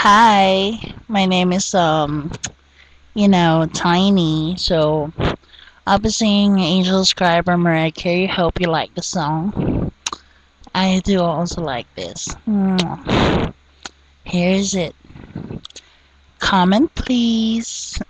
Hi, my name is Tiny. So I'll be singing Angel's Cry by Mariah Carey. Hope you like the song. I do also like this. Mwah. Here's it. Comment please.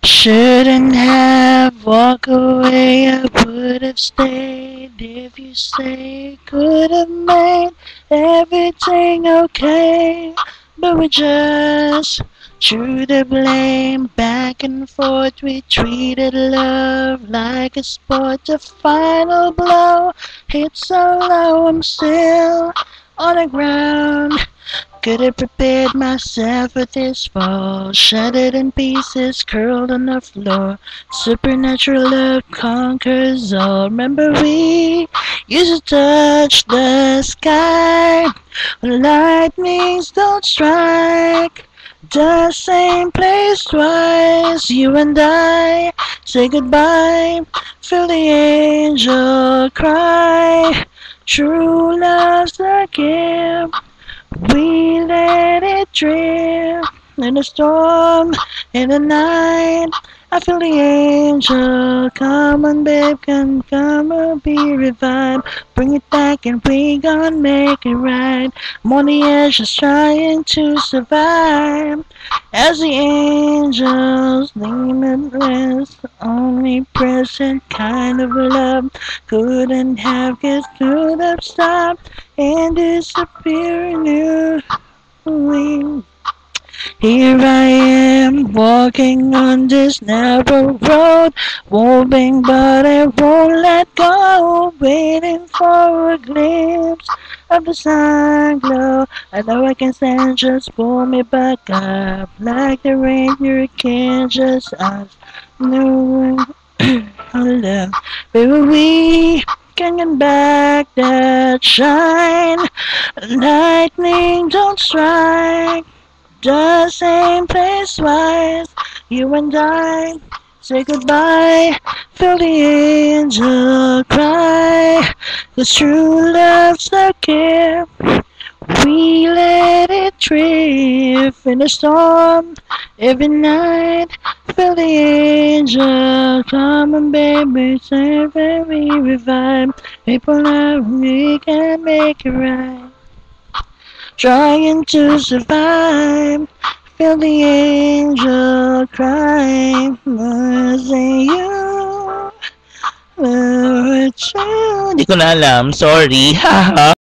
Shouldn't have walked away, I would have stayed. If you say could have made everything okay, but we just threw the blame back and forth. We treated love like a sport. The final blow hit so low, I'm still on the ground. Could have prepared myself for this fall. Shattered in pieces, curled on the floor. Supernatural love conquers all. Remember we used to touch the sky. Lightnings don't strike the same place twice. You and I say goodbye. Feel the angel cry. True love's a gift. We let it drift in the storm, in the night. I feel the angel. Come on, babe, come and be revived. Bring it back and we gon' make it right. I'm on the edge just trying to survive. As the angels limitless, omnipresent kind of love. Couldn't have, guess could have stopped and disappearing you. Here I am walking on this narrow road, moving but I won't let go, waiting for a glimpse of the sun glow. I know I can stand, just pull me back up, like the rain you can't just ask. No, love, baby, we can get back that shine. Lightning don't strike the same place twice. You and I say goodbye. Feel the angel cry. 'Cause true love's the gift. We let it drift in the storm every night. Feel the angel come and baby, save and we revive. People now we can make it right. Trying to survive. Feel the angel cry. Was it you? Was it you? Di ko na alam. Sorry.